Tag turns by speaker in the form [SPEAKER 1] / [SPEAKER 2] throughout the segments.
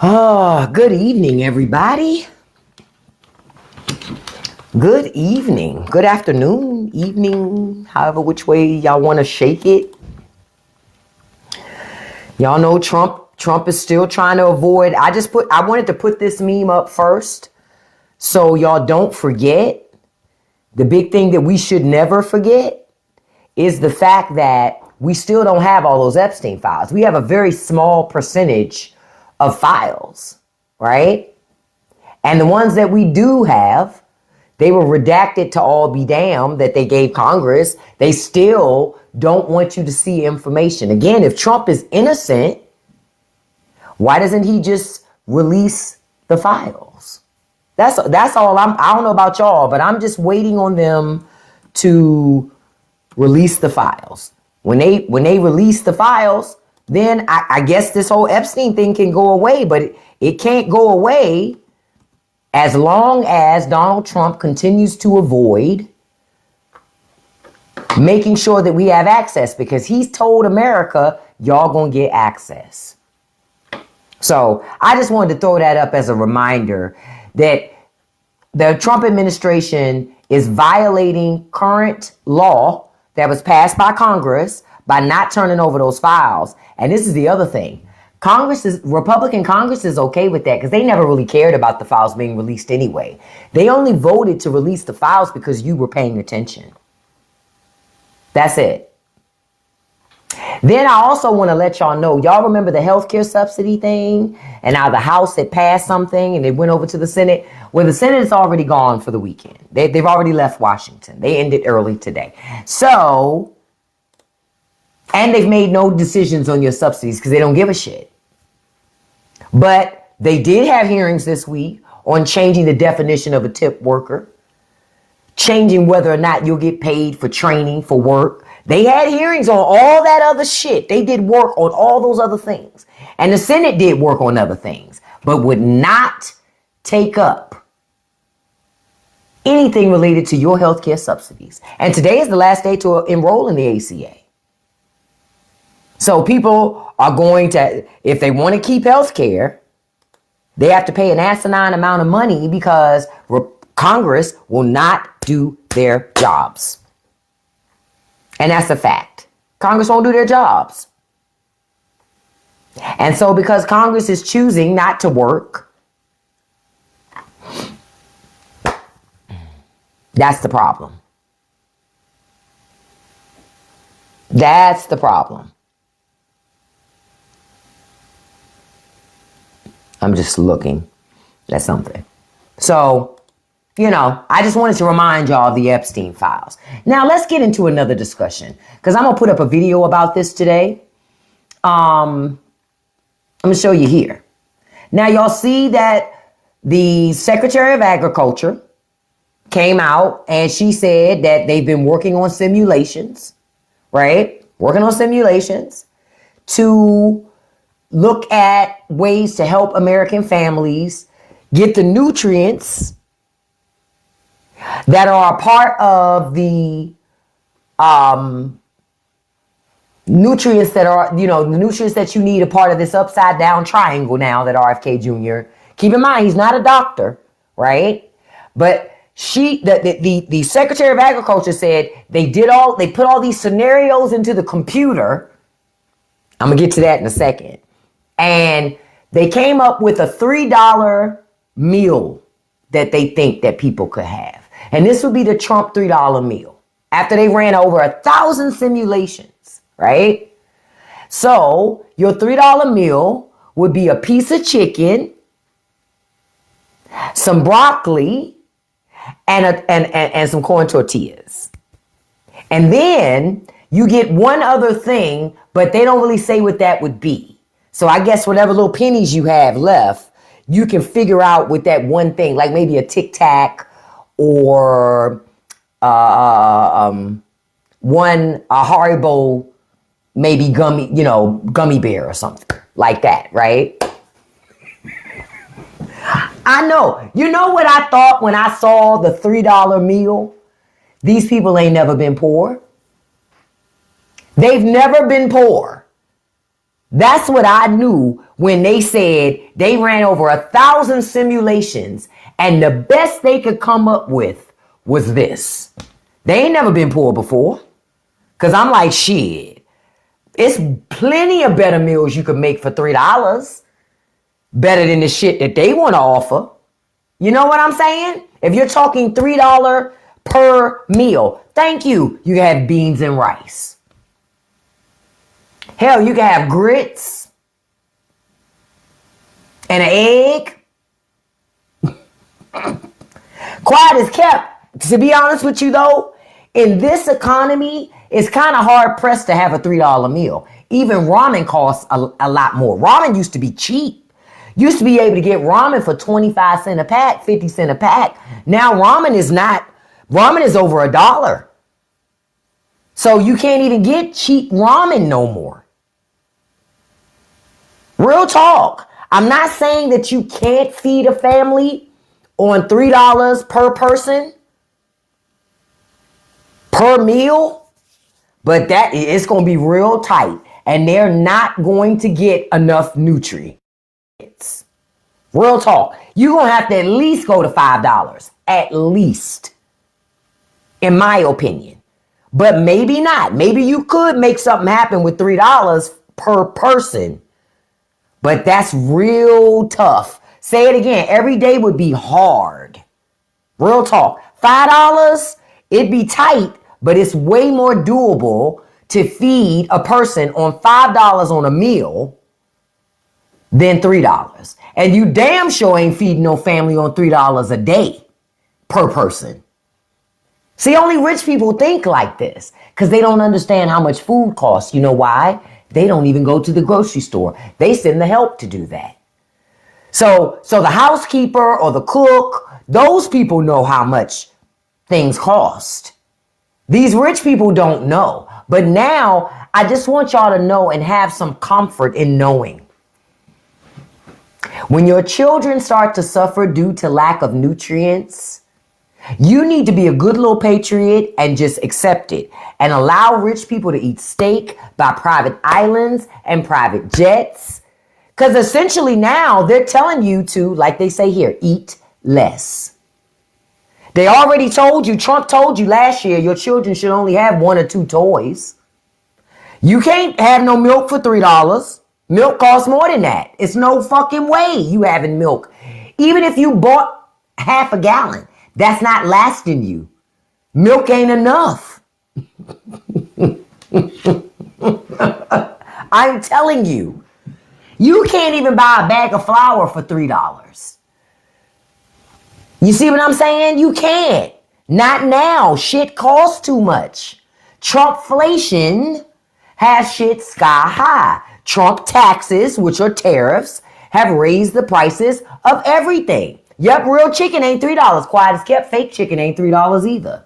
[SPEAKER 1] Good evening, everybody. Good evening, good afternoon, evening, however which way y'all want to shake it. Y'all know Trump is still trying to avoid. I wanted to put this meme up first so y'all don't forget. The big thing that we should never forget is the fact that we still don't have all those Epstein files. We have a very small percentage of files, right? And the ones that we do have, they were redacted to all be damned that they gave Congress. They still don't want you to see information. Again, if Trump is innocent, why doesn't he just release the files? That's all. I don't know about y'all, but I'm just waiting on them to release the files. When they release the files, then I guess this whole Epstein thing can go away, but it can't go away as long as Donald Trump continues to avoid making sure that we have access, because he's told America, y'all gonna get access. So I just wanted to throw that up as a reminder that the Trump administration is violating current law that was passed by Congress by not turning over those files. And this is the other thing. Republican Congress is okay with that because they never really cared about the files being released anyway. They only voted to release the files because you were paying attention. That's it. Then I also want to let y'all know, y'all remember the healthcare subsidy thing? And now the House had passed something and it went over to the Senate. Well, the Senate is already gone for the weekend. They've already left Washington. They ended early today. So, and they've made no decisions on your subsidies because they don't give a shit. But they did have hearings this week on changing the definition of a tip worker, changing whether or not you'll get paid for training for work. They had hearings on all that other shit. They did work on all those other things. And the Senate did work on other things, but would not take up anything related to your healthcare subsidies. And today is the last day to enroll in the ACA. So people are going to, if they want to keep health care, they have to pay an asinine amount of money because Congress will not do their jobs. And that's a fact. Congress won't do their jobs. And so because Congress is choosing not to work, that's the problem. That's the problem. I'm just looking at something. So, I just wanted to remind y'all of the Epstein files. Now, let's get into another discussion because I'm going to put up a video about this today. I'm going to show you here. Now, y'all see that the Secretary of Agriculture came out and she said that they've been working on simulations, right? Working on simulations to look at ways to help American families get the nutrients that are a part of the nutrients that are, the nutrients that you need a part of this upside down triangle now that RFK Jr. Keep in mind, he's not a doctor, right? But the Secretary of Agriculture said they put all these scenarios into the computer. I'm gonna get to that in a second. And they came up with a $3 meal that they think that people could have. And this would be the Trump $3 meal after they ran over 1,000 simulations, right? So your $3 meal would be a piece of chicken, some broccoli, and some corn tortillas. And then you get one other thing, but they don't really say what that would be. So I guess whatever little pennies you have left, you can figure out with that one thing, like maybe a Tic Tac or a Haribo, maybe gummy bear or something like that, right? I know. You know what I thought when I saw the $3 meal? These people ain't never been poor. They've never been poor. That's what I knew when they said they ran over 1,000 simulations and the best they could come up with was this. They ain't never been poor before. Cause I'm like, shit, it's plenty of better meals you could make for $3. Better than the shit that they want to offer. You know what I'm saying? If you're talking $3 per meal, thank you. You can have beans and rice. Hell, you can have grits and an egg. Quiet as kept. To be honest with you though, in this economy, it's kind of hard pressed to have a $3 meal. Even ramen costs a lot more. Ramen used to be cheap. Used to be able to get ramen for 25 cents a pack, 50 cents a pack. Now ramen is not. Ramen is over $1. So you can't even get cheap ramen no more. Real talk. I'm not saying that you can't feed a family on $3 per person per meal, but that it's going to be real tight and they're not going to get enough nutrients. Real talk. You're going to have to at least go to $5, at least, in my opinion. But maybe not. Maybe you could make something happen with $3 per person. But that's real tough. Say it again. Every day would be hard. Real talk. $5, it'd be tight, but it's way more doable to feed a person on $5 on a meal than $3. And you damn sure ain't feeding no family on $3 a day per person. See, only rich people think like this because they don't understand how much food costs. You know why? They don't even go to the grocery store. They send the help to do that. So the housekeeper or the cook, those people know how much things cost. These rich people don't know. But now I just want y'all to know and have some comfort in knowing. When your children start to suffer due to lack of nutrients, you need to be a good little patriot and just accept it and allow rich people to eat steak, buy private islands and private jets. Because essentially now they're telling you to, like they say here, eat less. They already told you, Trump told you last year, your children should only have 1 or 2 toys. You can't have no milk for $3. Milk costs more than that. It's no fucking way you having milk. Even if you bought half a gallon, that's not lasting you. Milk ain't enough. I'm telling you. You can't even buy a bag of flour for $3. You see what I'm saying? You can't. Not now. Shit costs too much. Trumpflation has shit sky high. Trump taxes, which are tariffs, have raised the prices of everything. Yep, real chicken ain't $3. Quiet as kept, fake chicken ain't $3 either.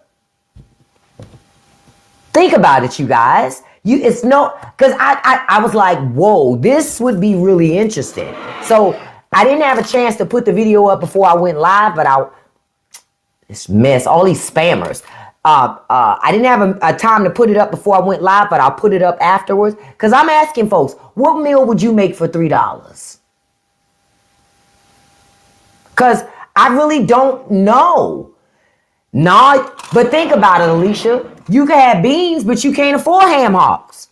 [SPEAKER 1] Think about it, you guys. It's no, because I was like, whoa, this would be really interesting. So I didn't have a chance to put the video up before I went live, but this mess, all these spammers. I didn't have a time to put it up before I went live, but I'll put it up afterwards. Because I'm asking folks, what meal would you make for $3? Because I really don't know. No, but think about it, Alicia. You can have beans, but you can't afford ham hocks.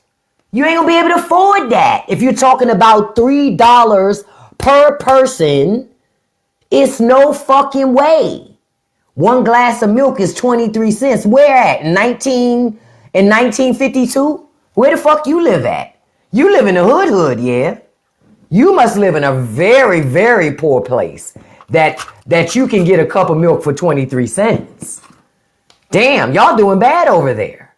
[SPEAKER 1] You ain't going to be able to afford that. If you're talking about $3 per person, it's no fucking way. 1 glass of milk is 23 cents. Where at? In 1952? Where the fuck you live at? You live in the hood, yeah. You must live in a very, very poor place that you can get a cup of milk for 23 cents. Damn, y'all doing bad over there.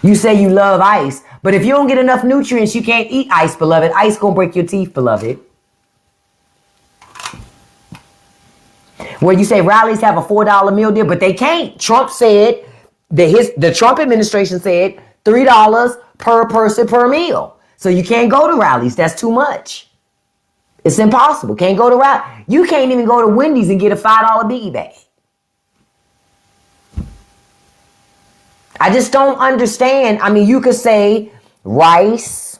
[SPEAKER 1] You say you love ice, but if you don't get enough nutrients, you can't eat ice, beloved. Ice gonna break your teeth, beloved. Where you say rallies have a $4 meal deal, but they can't. Trump said, the Trump administration said $3 per person per meal. So you can't go to rallies. That's too much. It's impossible. Can't go to rallies. You can't even go to Wendy's and get a $5 biggie bag. I just don't understand. I mean, you could say rice,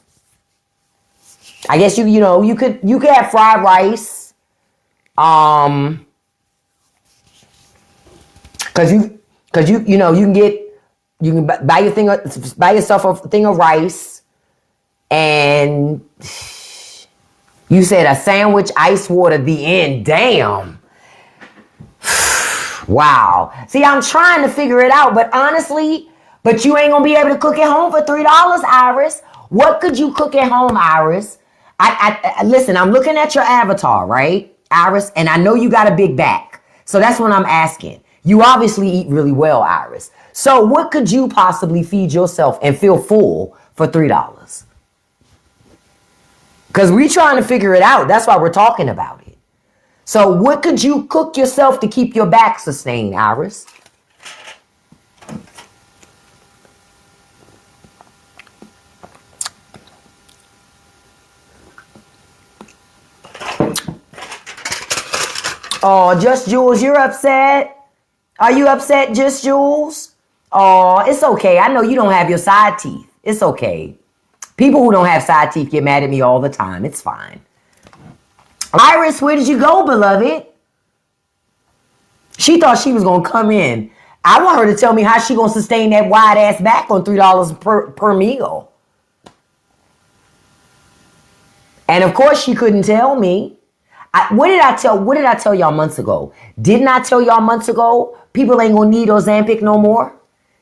[SPEAKER 1] I guess you could have fried rice. Cause you can buy yourself a thing of rice, and you said a sandwich, ice water, the end. Damn. Wow. See, I'm trying to figure it out, but honestly, you ain't gonna be able to cook at home for $3, Iris. What could you cook at home, Iris? I listen, I'm looking at your avatar, right, Iris? And I know you got a big back. So that's what I'm asking. You obviously eat really well, Iris. So what could you possibly feed yourself and feel full for $3? Because we're trying to figure it out. That's why we're talking about it. So what could you cook yourself to keep your back sustained, Iris? Oh, Just Jules, you're upset? Are you upset, Just Jules? Oh, it's okay. I know you don't have your side teeth. It's okay. People who don't have side teeth get mad at me all the time. It's fine. Iris, where did you go, beloved? She thought she was going to come in. I want her to tell me how she going to sustain that wide ass back on $3 per meal. And of course she couldn't tell me. What did I tell y'all months ago? Didn't I tell y'all months ago people ain't going to need Ozempic no more?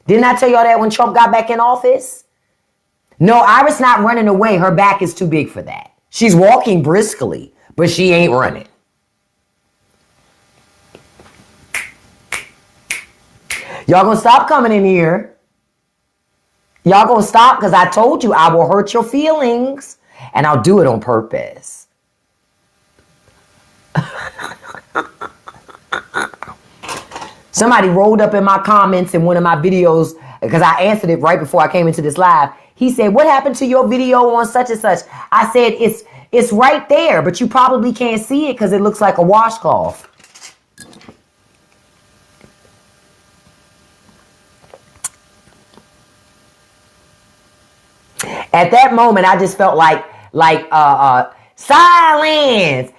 [SPEAKER 1] Didn't I tell y'all that when Trump got back in office? No, Iris not running away. Her back is too big for that. She's walking briskly, but she ain't running. Y'all gonna stop coming in here. Y'all gonna stop because I told you I will hurt your feelings, and I'll do it on purpose. Somebody rolled up in my comments in one of my videos because I answered it right before I came into this live. He said, what happened to your video on such and such? I said, it's right there, but you probably can't see it because it looks like a washcloth. At that moment, I just felt like silence.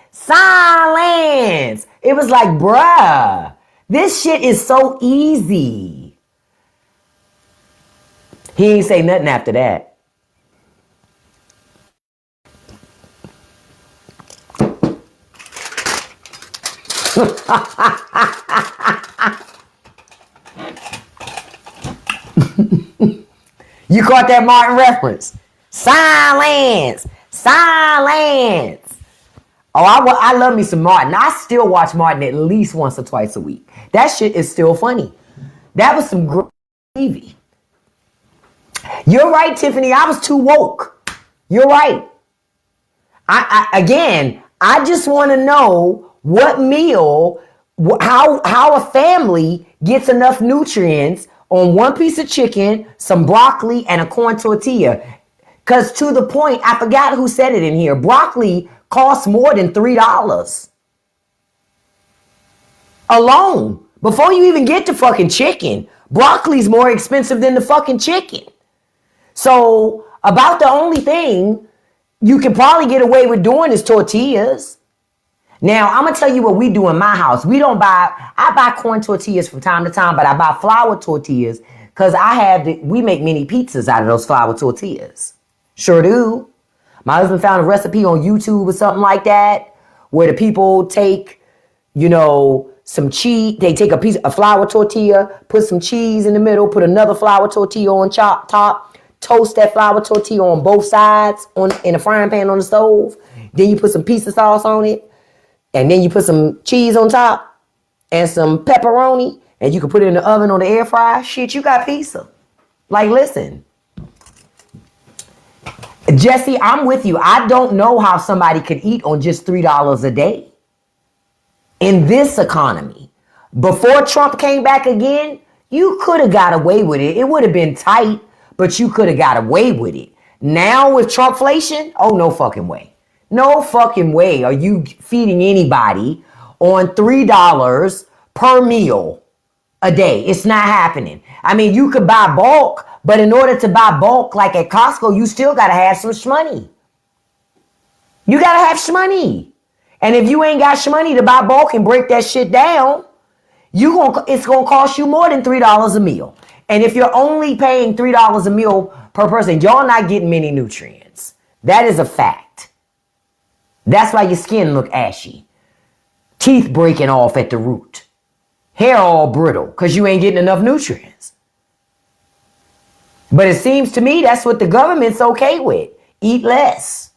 [SPEAKER 1] It was like, bruh, this shit is so easy. He ain't say nothing after that. You caught that Martin reference? Silence. Oh, I love me some Martin. I still watch Martin at least once or twice a week. That shit is still funny. That was some great TV. You're right, Tiffany. I was too woke. You're right. I just want to know what meal, how a family gets enough nutrients on one piece of chicken, some broccoli, and a corn tortilla. Because to the point, I forgot who said it in here. Broccoli costs more than $3 alone. Before you even get to fucking chicken, broccoli's more expensive than the fucking chicken. So about the only thing you can probably get away with doing is tortillas. Now, I'm going to tell you what we do in my house. I buy corn tortillas from time to time, but I buy flour tortillas because we make mini pizzas out of those flour tortillas. Sure do. My husband found a recipe on YouTube or something like that where the people take, some cheese. They take a flour tortilla, put some cheese in the middle, put another flour tortilla on top, toast that flour tortilla on both sides in a frying pan on the stove. Then you put some pizza sauce on it. And then you put some cheese on top and some pepperoni, and you can put it in the oven on the air fryer. Shit, you got pizza. Like, listen. Jesse, I'm with you. I don't know how somebody could eat on just $3 a day. In this economy. Before Trump came back again, you could have got away with it. It would have been tight, but you could have got away with it. Now with Trumpflation, oh, no fucking way. No fucking way are you feeding anybody on $3 per meal a day. It's not happening. I mean, you could buy bulk, but in order to buy bulk like at Costco, you still got to have some money. You got to have shmoney. And if you ain't got shmoney to buy bulk and break that shit down, it's going to cost you more than $3 a meal. And if you're only paying $3 a meal per person, y'all not getting many nutrients. That is a fact. That's why your skin look ashy. Teeth breaking off at the root. Hair all brittle because you ain't getting enough nutrients. But it seems to me that's what the government's okay with. Eat less.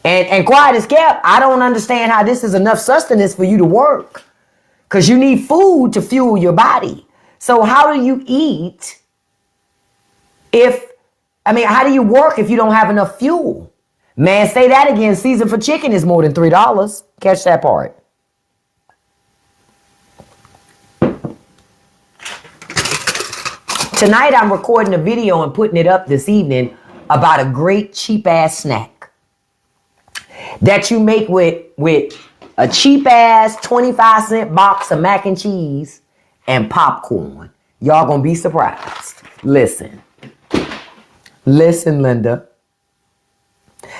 [SPEAKER 1] And quiet as kept, I don't understand how this is enough sustenance for you to work. Because you need food to fuel your body. So how do you eat how do you work if you don't have enough fuel? Man, say that again. Season for chicken is more than $3. Catch that part. Tonight I'm recording a video and putting it up this evening about a great cheap ass snack that you make with a cheap ass 25-cent box of mac and cheese and popcorn. Y'all gonna be surprised. Listen, Linda.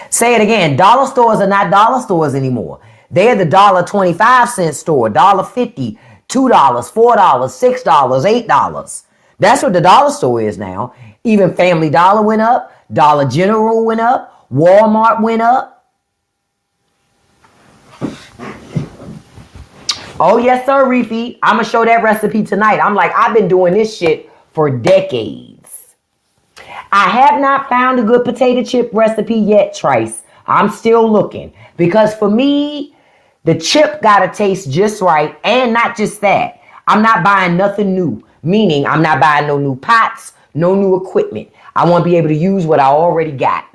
[SPEAKER 1] Say it again. Dollar stores are not dollar stores anymore. They're the $1.25 store, $1.50, $2, $4, $6, $8. That's what the dollar store is now. Even Family Dollar went up. Dollar General went up. Walmart went up. Oh, yes, sir, Reefy. I'm going to show that recipe tonight. I've been doing this shit for decades. I have not found a good potato chip recipe yet, Trice. I'm still looking. Because for me, the chip got to taste just right. And not just that. I'm not buying nothing new. Meaning, I'm not buying no new pots, no new equipment. I want to be able to use what I already got.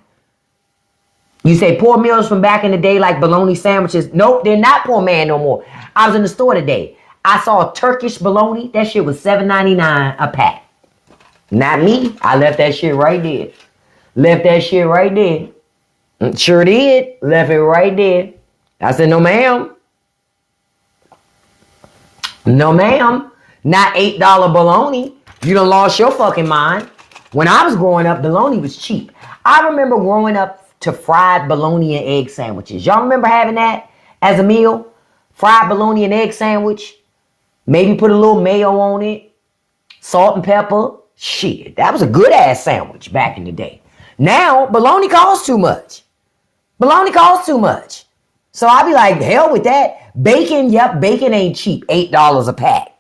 [SPEAKER 1] You say poor meals from back in the day like bologna sandwiches. Nope, they're not poor man no more. I was in the store today. I saw Turkish bologna. That shit was $7.99 a pack. Not me. I left that shit right there. Left that shit right there. Sure did. Left it right there. I said, no, ma'am. No, ma'am. Not $8 bologna. You done lost your fucking mind. When I was growing up, bologna was cheap. I remember growing up to fried bologna and egg sandwiches. Y'all remember having that as a meal? Fried bologna and egg sandwich. Maybe put a little mayo on it. Salt and pepper. Shit, that was a good ass sandwich back in the day. Now, bologna costs too much. Bologna costs too much. So I be like, hell with that. Bacon, yep, bacon ain't cheap. $8 a pack.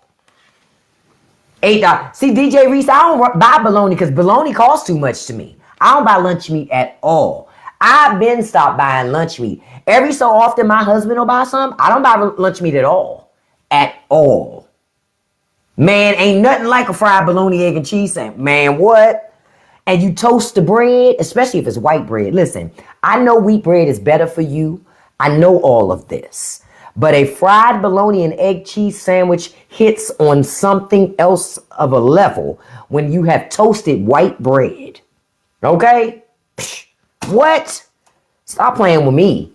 [SPEAKER 1] $8. See, DJ Reese, I don't buy bologna because bologna costs too much to me. I don't buy lunch meat at all. I've been stopped buying lunch meat. Every so often, my husband will buy some. I don't buy lunch meat at all. At all. Man, ain't nothing like a fried bologna, egg, and cheese sandwich. Man, what? And you toast the bread, especially if it's white bread. Listen, I know wheat bread is better for you. I know all of this. But a fried bologna and egg cheese sandwich hits on something else of a level when you have toasted white bread. Okay? Psh, what? Stop playing with me.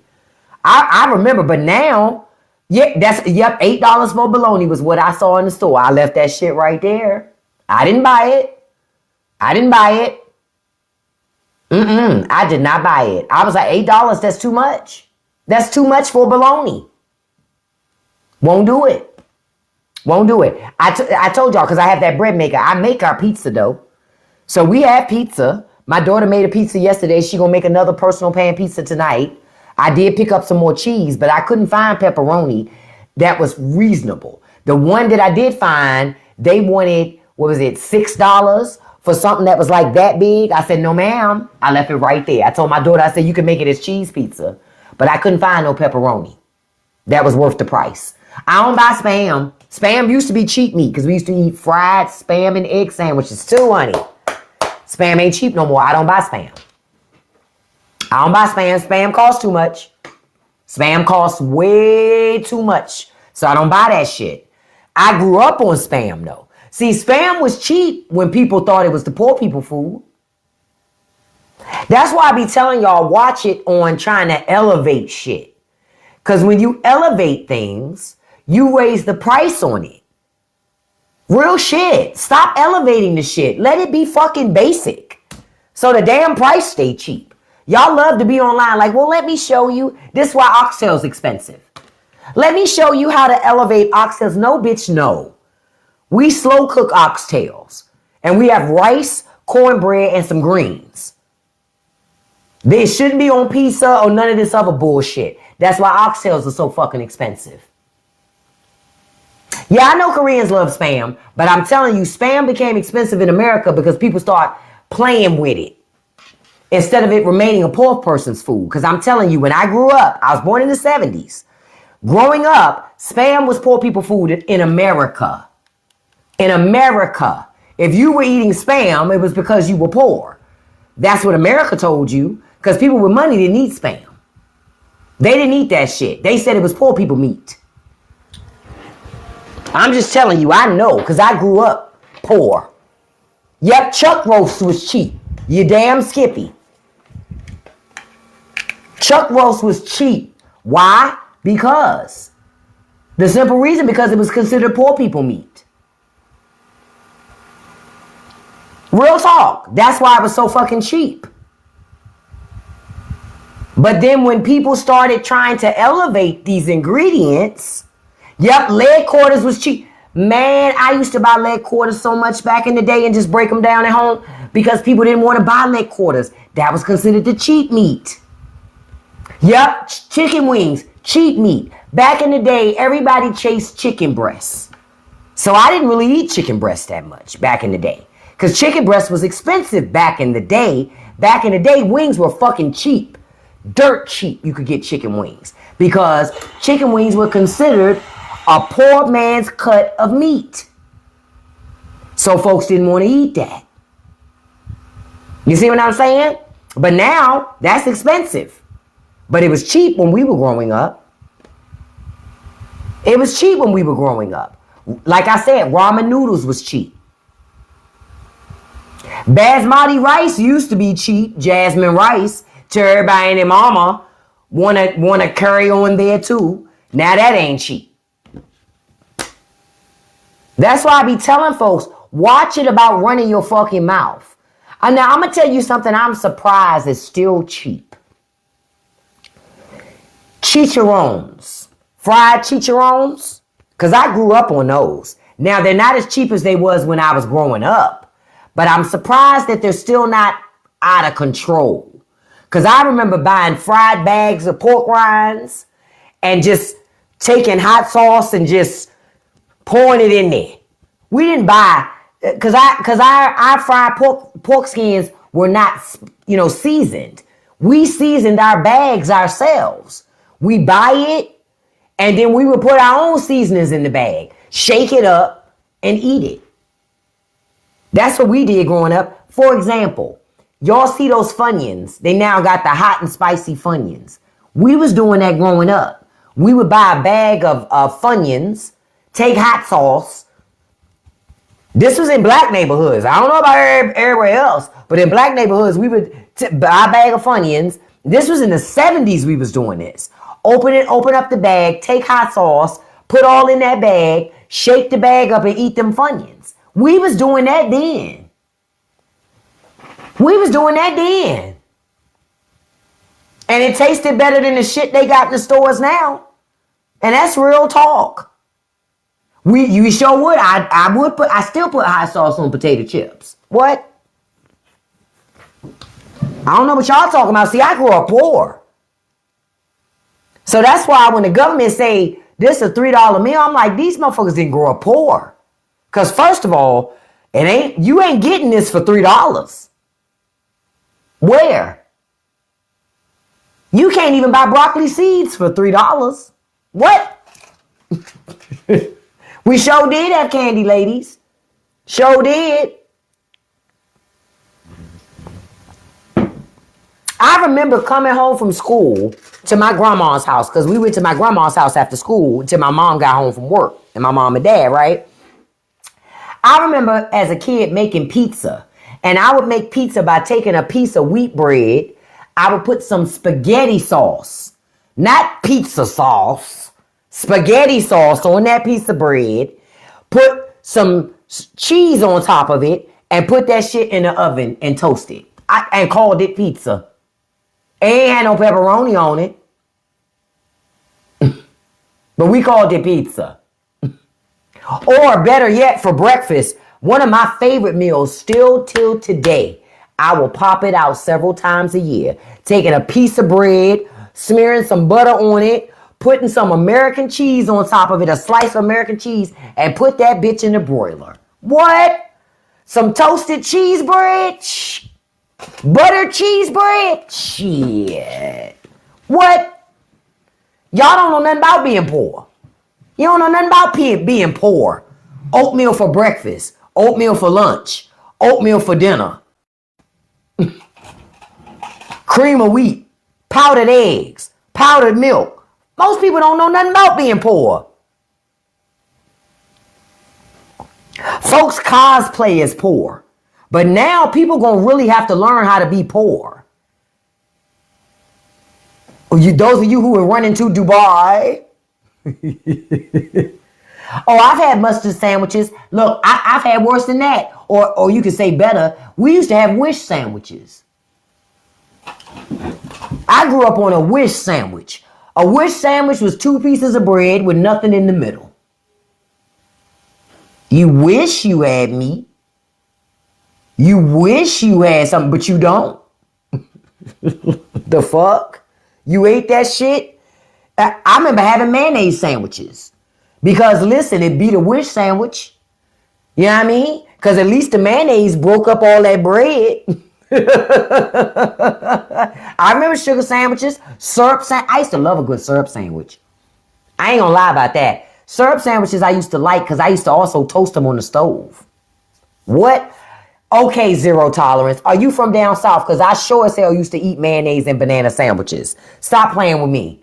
[SPEAKER 1] I remember, but now, yeah, $8 for bologna was what I saw in the store. I left that shit right there. I didn't buy it. I didn't buy it. I did not buy it. I was like, $8, that's too much. That's too much for bologna. Won't do it. Won't do it. I told y'all because I have that bread maker. I make our pizza dough. So we have pizza. My daughter made a pizza yesterday. She gonna make another personal pan pizza tonight. I did pick up some more cheese, but I couldn't find pepperoni that was reasonable. The one that I did find, they wanted, what was it, $6 for something that was like that big. I said, no, ma'am. I left it right there. I told my daughter, I said, you can make it as cheese pizza, but I couldn't find no pepperoni that was worth the price. I don't buy Spam. Spam used to be cheap meat because we used to eat fried Spam and egg sandwiches too, honey. Spam ain't cheap no more. I don't buy Spam. I don't buy Spam. Spam costs too much. Spam costs way too much. So I don't buy that shit. I grew up on Spam though. See, Spam was cheap when people thought it was the poor people food. That's why I be telling y'all, watch it on trying to elevate shit. Because when you elevate things, you raise the price on it. Real shit. Stop elevating the shit. Let it be fucking basic. So the damn price stay cheap. Y'all love to be online like, well, let me show you. This is why oxtail's expensive. Let me show you how to elevate oxtails. No, bitch, no. We slow cook oxtails. And we have rice, cornbread, and some greens. They shouldn't be on pizza or none of this other bullshit. That's why oxtails are so fucking expensive. Yeah, I know Koreans love Spam, but I'm telling you, Spam became expensive in America because people start playing with it instead of it remaining a poor person's food. Because I'm telling you, when I grew up, I was born in the 70s. Growing up, Spam was poor people food in America. In America. If you were eating Spam, it was because you were poor. That's what America told you. Because people with money didn't eat Spam. They didn't eat that shit. They said it was poor people meat. I'm just telling you, I know, because I grew up poor. Yep, chuck roast was cheap. You damn Skippy. Chuck roast was cheap. Why? Because. The simple reason, because it was considered poor people meat. Real talk. That's why it was so fucking cheap. But then when people started trying to elevate these ingredients, yep, leg quarters was cheap. Man, I used to buy leg quarters so much back in the day and just break them down at home because people didn't want to buy leg quarters. That was considered the cheap meat. Yep, chicken wings, cheap meat. Back in the day, everybody chased chicken breasts. So I didn't really eat chicken breasts that much back in the day. Because chicken breast was expensive back in the day. Back in the day, wings were fucking cheap. Dirt cheap, you could get chicken wings. Because chicken wings were considered a poor man's cut of meat. So folks didn't want to eat that. You see what I'm saying? But now, that's expensive. But it was cheap when we were growing up. It was cheap when we were growing up. Like I said, ramen noodles was cheap. Basmati rice used to be cheap, jasmine rice, till everybody and their mama wanna carry on there too. Now that ain't cheap. That's why I be telling folks, watch it about running your fucking mouth. And now I'm gonna tell you something I'm surprised is still cheap. Chicharrones. Fried chicharrones. Because I grew up on those. Now they're not as cheap as they was when I was growing up. But I'm surprised that they're still not out of control. Because I remember buying fried bags of pork rinds and just taking hot sauce and just pouring it in there. We didn't buy, because our fried pork skins were not, seasoned. We seasoned our bags ourselves. We buy it, and then we would put our own seasonings in the bag, shake it up, and eat it. That's what we did growing up. For example, y'all see those Funyuns. They now got the hot and spicy Funyuns. We was doing that growing up. We would buy a bag of Funyuns, take hot sauce. This was in black neighborhoods. I don't know about everywhere else, but in black neighborhoods, we would buy a bag of Funyuns. This was in the 70s we was doing this. Open up the bag, take hot sauce, put all in that bag, shake the bag up and eat them Funyuns. We was doing that then. And it tasted better than the shit they got in the stores now. And that's real talk. You sure would. I still put hot sauce on potato chips. What? I don't know what y'all talking about. See, I grew up poor. So that's why when the government say this is a $3 meal, I'm like, these motherfuckers didn't grow up poor. Because first of all, you ain't getting this for $3. Where? You can't even buy broccoli seeds for $3. What? We sure did have candy, ladies. Sure did. I remember coming home from school to my grandma's house, because we went to my grandma's house after school until my mom got home from work, and my mom and dad, right? I remember as a kid making pizza, and I would make pizza by taking a piece of wheat bread. I would put some spaghetti sauce, not pizza sauce, spaghetti sauce on that piece of bread, put some cheese on top of it, and put that shit in the oven and toast it. And called it pizza. Ain't had no pepperoni on it. But we called it pizza. Or better yet, for breakfast, one of my favorite meals still till today. I will pop it out several times a year. Taking a piece of bread, smearing some butter on it, putting some American cheese on top of it, a slice of American cheese, and put that bitch in the broiler. What? Some toasted cheese bread? Shh. Buttered cheese bread? Shit. What? Y'all don't know nothing about being poor. You don't know nothing about being poor. Oatmeal for breakfast, oatmeal for lunch, oatmeal for dinner. Cream of wheat, powdered eggs, powdered milk. Most people don't know nothing about being poor. Folks cosplay as poor. But now people gonna really have to learn how to be poor. Those of you who are running to Dubai. Oh, I've had mustard sandwiches. Look, I've had worse than that. Or you could say better. We used to have wish sandwiches. I grew up on a wish sandwich. A wish sandwich was 2 pieces of bread with nothing in the middle. You wish you had meat. You wish you had something, but you don't. The fuck? You ate that shit? I remember having mayonnaise sandwiches. Because listen, it beat a wish sandwich. You know what I mean? Because at least the mayonnaise broke up all that bread. I remember sugar sandwiches, syrup I used to love a good syrup sandwich. I ain't gonna lie about that. Syrup sandwiches I used to like because I used to also toast them on the stove. What? Okay, zero tolerance. Are you from down south? Because I sure as hell used to eat mayonnaise and banana sandwiches. Stop playing with me.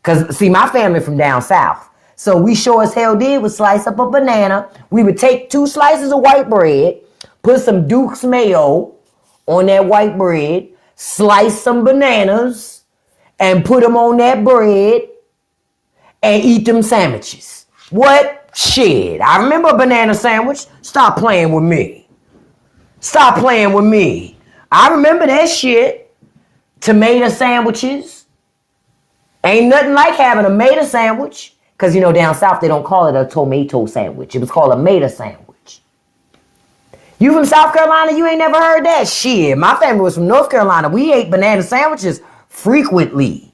[SPEAKER 1] Because, see, my family from down south. So we sure as hell did was slice up a banana. We would take 2 slices of white bread, put some Duke's mayo on that white bread, slice some bananas, and put them on that bread, and eat them sandwiches. What? Shit. I remember a banana sandwich. Stop playing with me. Stop playing with me. I remember that shit. Tomato sandwiches. Ain't nothing like having a tomato sandwich. Because, you know, down south, they don't call it a tomato sandwich. It was called a tomato sandwich. You from South Carolina, you ain't never heard that? Shit, my family was from North Carolina. We ate banana sandwiches frequently.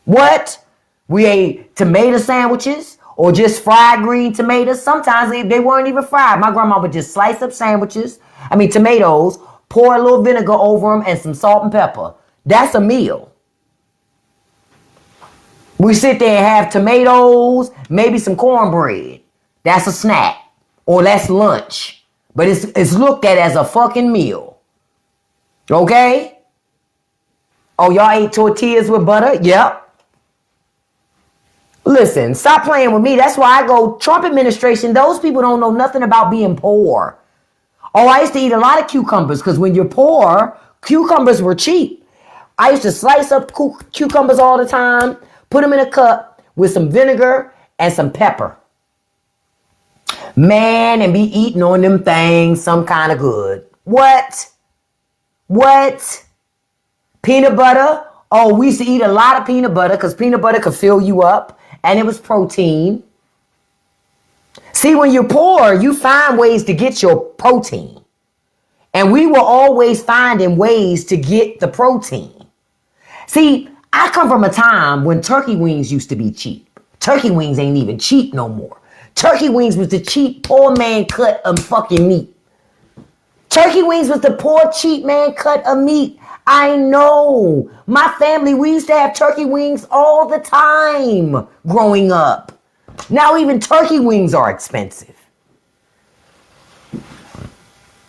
[SPEAKER 1] What? We ate tomato sandwiches or just fried green tomatoes. Sometimes they weren't even fried. My grandma would just slice up tomatoes, pour a little vinegar over them and some salt and pepper. That's a meal. We sit there and have tomatoes, maybe some cornbread. That's a snack. Or that's lunch. But it's looked at as a fucking meal. Okay? Oh, y'all ate tortillas with butter? Yep. Listen, stop playing with me. That's why I go, Trump administration, those people don't know nothing about being poor. Oh, I used to eat a lot of cucumbers because when you're poor, cucumbers were cheap. I used to slice up cucumbers all the time, put them in a cup with some vinegar and some pepper. Man, and be eating on them things some kind of good. What? What? Peanut butter? Oh, we used to eat a lot of peanut butter because peanut butter could fill you up and it was protein. See, when you're poor, you find ways to get your protein. And we were always finding ways to get the protein. See, I come from a time when turkey wings used to be cheap. Turkey wings ain't even cheap no more. Turkey wings was the cheap poor man cut of fucking meat. Turkey wings was the poor cheap man cut of meat. I know. My family, we used to have turkey wings all the time growing up. Now even turkey wings are expensive.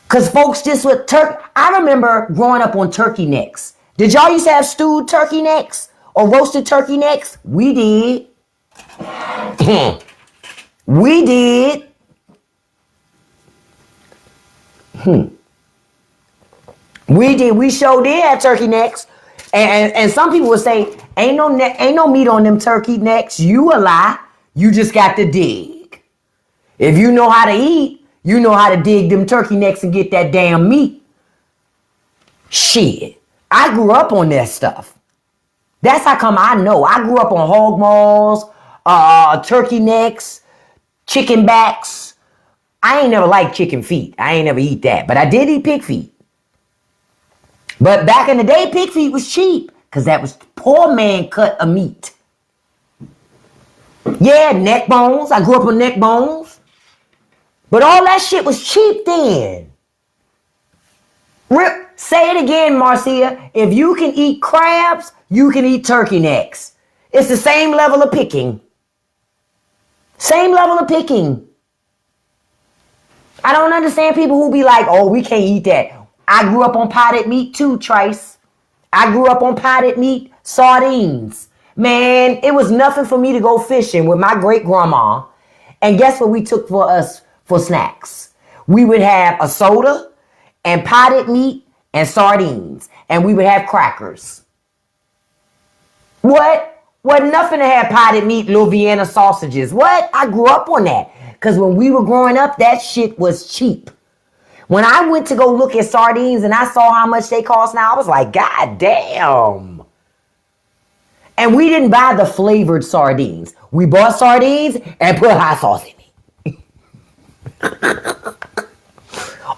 [SPEAKER 1] Because folks just with turkey. I remember growing up on turkey necks. Did y'all used to have stewed turkey necks or roasted turkey necks? We did. We did. We did. We sure did have turkey necks. And some people would say, ain't no meat on them turkey necks. You a lie. You just got to dig. If you know how to eat, you know how to dig them turkey necks and get that damn meat. Shit. I grew up on that stuff. That's how come I know. I grew up on hog maws, turkey necks, chicken backs. I ain't never liked chicken feet. I ain't never eat that. But I did eat pig feet. But back in the day, pig feet was cheap because that was poor man cut of meat. Yeah, neck bones. I grew up on neck bones. But all that shit was cheap then. Say it again, Marcia. If you can eat crabs, you can eat turkey necks. It's the same level of picking. Same level of picking. I don't understand people who be like, oh, we can't eat that. I grew up on potted meat too, Trice. I grew up on potted meat, sardines. Man, it was nothing for me to go fishing with my great grandma. And guess what we took for us for snacks? We would have a soda and potted meat and sardines. And we would have crackers. What? Wasn't nothing to have potted meat, little Vienna sausages. What? I grew up on that. Because when we were growing up, that shit was cheap. When I went to go look at sardines and I saw how much they cost now, I was like, God damn. And we didn't buy the flavored sardines. We bought sardines and put hot sauce in it.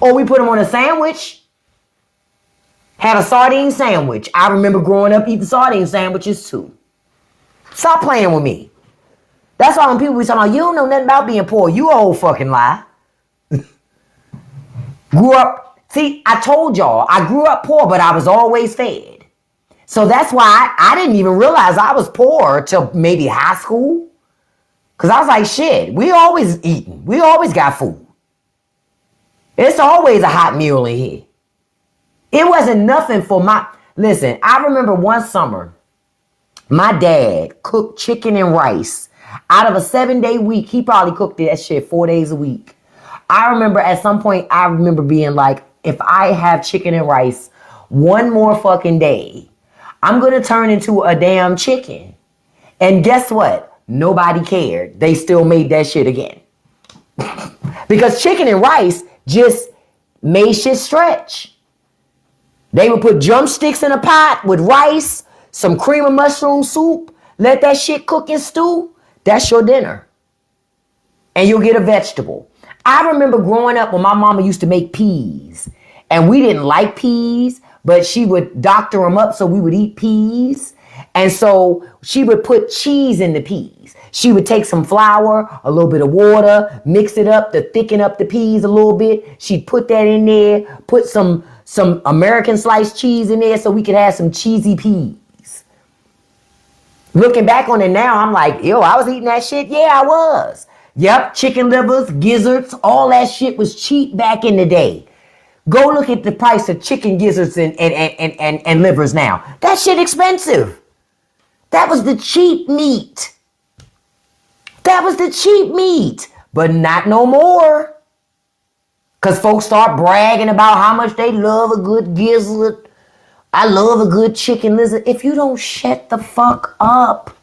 [SPEAKER 1] Or we put them on a sandwich. Had a sardine sandwich. I remember growing up eating sardine sandwiches too. Stop playing with me. That's why when people be talking about, you don't know nothing about being poor, you old fucking lie. Grew up, see, I told y'all, I grew up poor, but I was always fed. So that's why I didn't even realize I was poor till maybe high school. Because I was like, shit, we always eating. We always got food. It's always a hot meal in here. It wasn't nothing for listen, I remember one summer, my dad cooked chicken and rice. Out of a 7-day week, he probably cooked that shit 4 days a week. I remember at some point, I remember being like, if I have chicken and rice one more fucking day, I'm going to turn into a damn chicken. And guess what? Nobody cared. They still made that shit again. Because chicken and rice just made shit stretch. They would put drumsticks in a pot with rice, some cream of mushroom soup, let that shit cook and stew. That's your dinner. And you'll get a vegetable. I remember growing up when my mama used to make peas. And we didn't like peas, but she would doctor them up so we would eat peas. And so she would put cheese in the peas. She would take some flour, a little bit of water, mix it up to thicken up the peas a little bit. She'd put that in there, put some American sliced cheese in there so we could have some cheesy peas. Looking back on it now, I'm like, yo, I was eating that shit. Yeah, I was. Yep, chicken livers, gizzards, all that shit was cheap back in the day. Go look at the price of chicken gizzards and livers now. That shit expensive. That was the cheap meat. That was the cheap meat. But not no more. Because folks start bragging about how much they love a good gizzard. I love a good chicken lizard. If you don't shut the fuck up.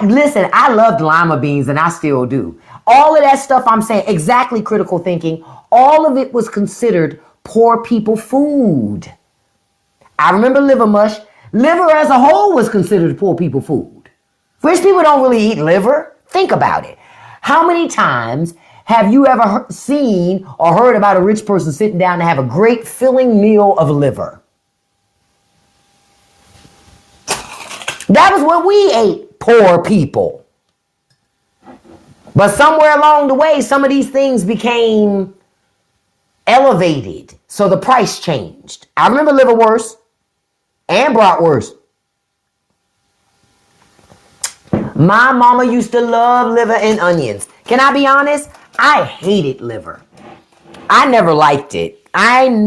[SPEAKER 1] Listen, I loved lima beans and I still do. All of that stuff I'm saying, exactly critical thinking, all of it was considered poor people food. I remember liver mush. Liver as a whole was considered poor people food. Rich people don't really eat liver. Think about it. How many times have you ever seen or heard about a rich person sitting down to have a great filling meal of liver? That was what we ate, poor people. But somewhere along the way, some of these things became elevated. So the price changed. I remember liverwurst and bratwurst. My mama used to love liver and onions. Can I be honest? I hated liver. I never liked it. I don't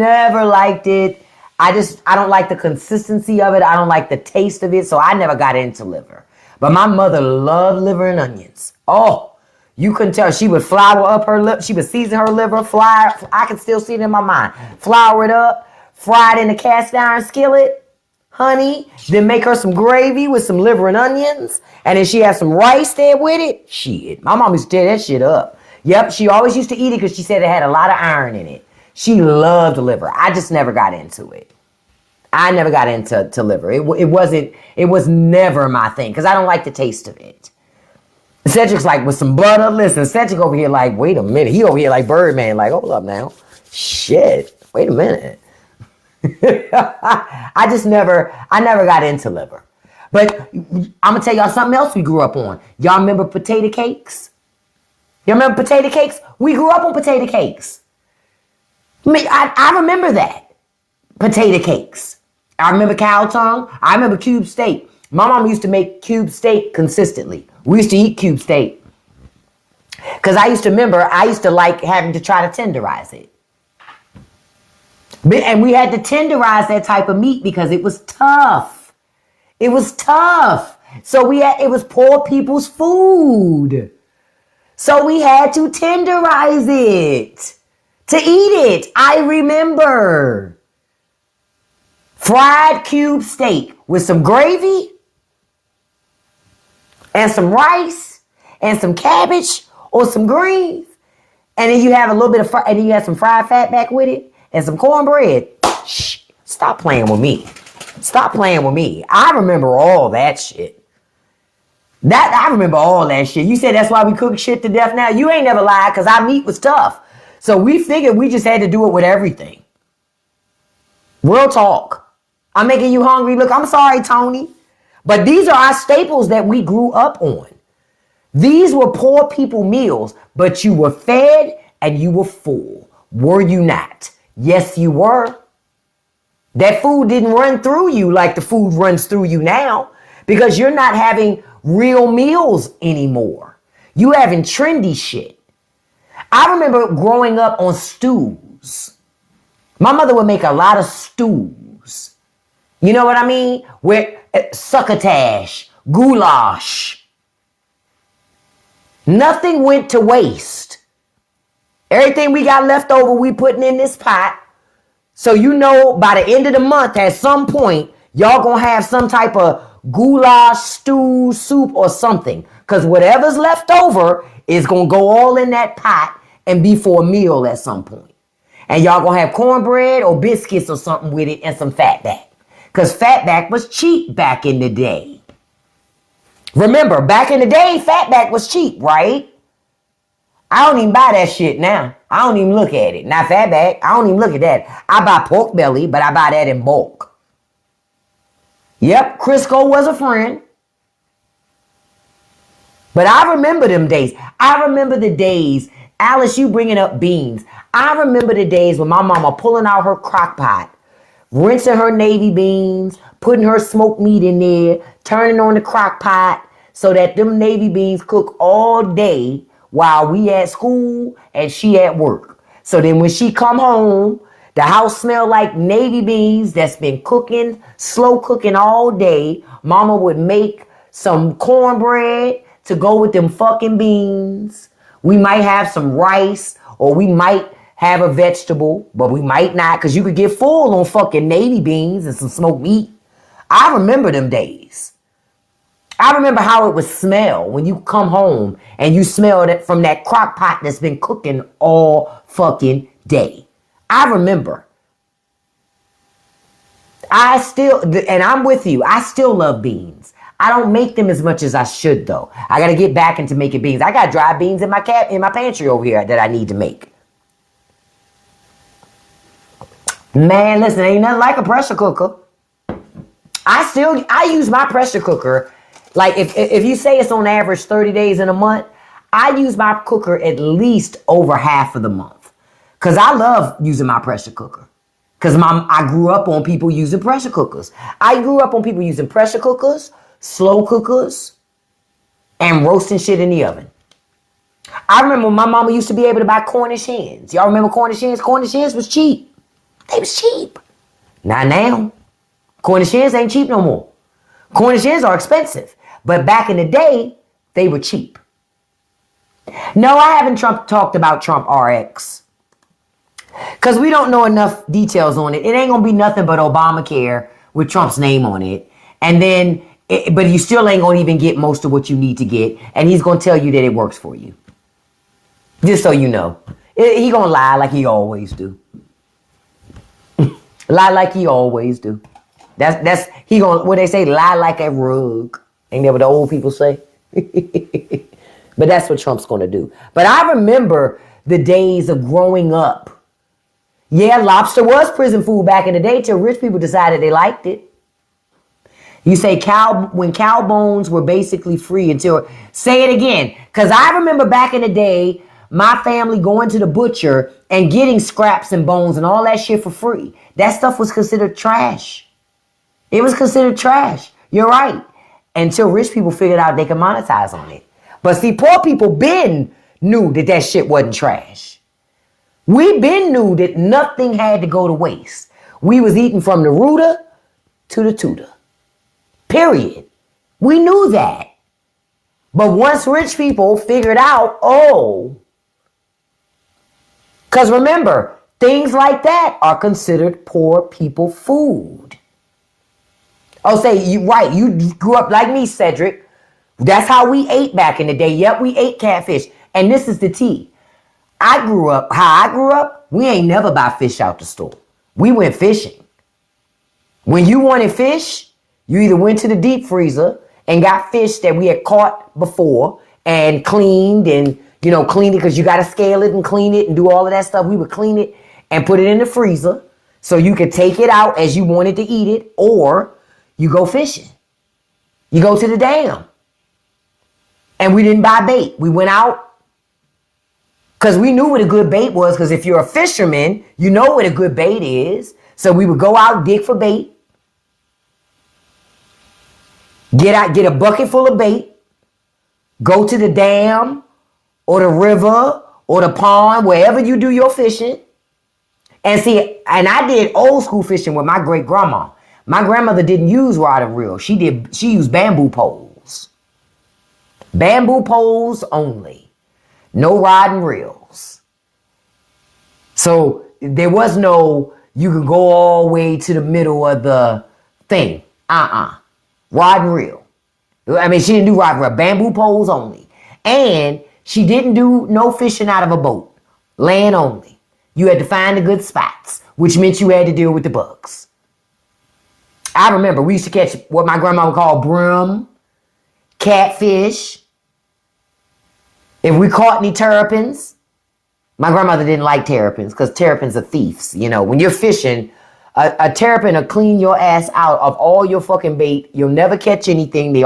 [SPEAKER 1] like the consistency of it. I don't like the taste of it. So I never got into liver. But my mother loved liver and onions. Oh, you couldn't tell. She would flour up her lip. She would season her liver, I can still see it in my mind. Flour it up, fry it in a cast iron skillet, honey, then make her some gravy with some liver and onions. And then she had some rice there with it. Shit, my mom used to tear that shit up. Yep, she always used to eat it because she said it had a lot of iron in it. She loved liver. I just never got into it. I never got into liver. It was never my thing because I don't like the taste of it. Cedric's like, with some butter. Listen, Cedric over here like, wait a minute. He over here like Birdman, like, hold up now. Shit, wait a minute. I never got into liver. But I'm going to tell y'all something else we grew up on. Y'all remember potato cakes? Y'all remember potato cakes? We grew up on potato cakes. I remember that. Potato cakes. I remember cow tongue. I remember cube steak. My mom used to make cube steak consistently. We used to eat cube steak. Because I used to like having to try to tenderize it. And we had to tenderize that type of meat because it was tough. It was tough. So it was poor people's food. So we had to tenderize it to eat it. I remember. Fried cube steak with some gravy and some rice and some cabbage or some greens. And then you have a little bit of and then you have some fried fat back with it and some cornbread. Shh, stop playing with me. Stop playing with me. I remember all that shit. I remember all that shit. You said that's why we cook shit to death now. You ain't never lied because our meat was tough. So we figured we just had to do it with everything. Real talk. I'm making you hungry. Look, I'm sorry, Tony. But these are our staples that we grew up on. These were poor people meals, but you were fed and you were full. Were you not? Yes, you were. That food didn't run through you like the food runs through you now because you're not having real meals anymore. You having trendy shit. I remember growing up on stews. My mother would make a lot of stews. You know what I mean? With succotash, goulash. Nothing went to waste. Everything we got left over, we putting in this pot. So you know by the end of the month, at some point, y'all gonna have some type of goulash, stew, soup, or something. Because whatever's left over is gonna go all in that pot and be for a meal at some point. And y'all gonna have cornbread or biscuits or something with it and some fatback. Because fatback was cheap back in the day. Remember, back in the day, fatback was cheap, right? I don't even buy that shit now. I don't even look at it. Not fatback. I don't even look at that. I buy pork belly, but I buy that in bulk. Yep, Crisco was a friend. But I remember them days. I remember the days. Alice, you bringing up beans. I remember the days when my mama pulling out her crock pot, rinsing her navy beans, putting her smoked meat in there, turning on the crock pot so that them navy beans cook all day while we at school and she at work. So then when she come home, the house smell like navy beans that's been cooking, slow cooking all day. Mama would make some cornbread to go with them fucking beans. We might have some rice or we might have a vegetable, but we might not because you could get full on fucking navy beans and some smoked meat. I remember them days. I remember how it would smell when you come home and you smell it from that crock pot that's been cooking all fucking day. I remember. And I'm with you. I still love beans. I don't make them as much as I should though. I got to get back into making beans. I got dry beans in my pantry over here that I need to make. Man, listen, ain't nothing like a pressure cooker. I use my pressure cooker. Like if you say it's on average 30 days in a month, I use my cooker at least over half of the month. Because I love using my pressure cooker. Because I grew up on people using pressure cookers. I grew up on people using pressure cookers, slow cookers, and roasting shit in the oven. I remember my mama used to be able to buy Cornish hens. Y'all remember Cornish hens? Cornish hens was cheap. They was cheap. Not now. Cornish hens ain't cheap no more. Cornish hens are expensive. But back in the day, they were cheap. No, I haven't talked about Trump RX. Because we don't know enough details on it. It ain't going to be nothing but Obamacare with Trump's name on it. And then, but you still ain't going to even get most of what you need to get. And he's going to tell you that it works for you. Just so you know. He going to lie like he always do. Lie like he always do. That's he gonna what they say, lie like a rug. Ain't that what the old people say? But that's what Trump's gonna do. But I remember the days of growing up. Yeah, lobster was prison food back in the day till rich people decided they liked it. You say when cow bones were basically free until, say it again. Because I remember back in the day, my family going to the butcher and getting scraps and bones and all that shit for free. That stuff was considered trash. It was considered trash. You're right. Until rich people figured out they could monetize on it. But see, poor people been knew that shit wasn't trash. We been knew that nothing had to go to waste. We was eating from the rooter to the tutor. Period. We knew that. But once rich people figured out, because remember, things like that are considered poor people food. Oh, say you right. You grew up like me, Cedric. That's how we ate back in the day. Yep, we ate catfish. And this is the tea. How I grew up, we ain't never buy fish out the store. We went fishing. When you wanted fish, you either went to the deep freezer and got fish that we had caught before and cleaned and, cleaned it because you got to scale it and clean it and do all of that stuff. We would clean it and put it in the freezer so you could take it out as you wanted to eat it, or you go fishing. You go to the dam. And we didn't buy bait. We went out because we knew what a good bait was, because if you're a fisherman, you know what a good bait is. So we would go out, dig for bait. Get a bucket full of bait, go to the dam or the river or the pond, wherever you do your fishing. And see, and I did old school fishing with my great grandma. My grandmother didn't use rod and reel. She used bamboo poles. Bamboo poles only. No rod and reels. So there was no, you could go all the way to the middle of the thing. Rod and reel. I mean, she didn't do rod and reel. Bamboo poles only. And she didn't do no fishing out of a boat. Land only. You had to find the good spots, which meant you had to deal with the bugs. I remember we used to catch what my grandma would call brim, catfish. If we caught any terrapins, my grandmother didn't like terrapins because terrapins are thieves. When you're fishing, a terrapin will clean your ass out of all your fucking bait. You'll never catch anything. They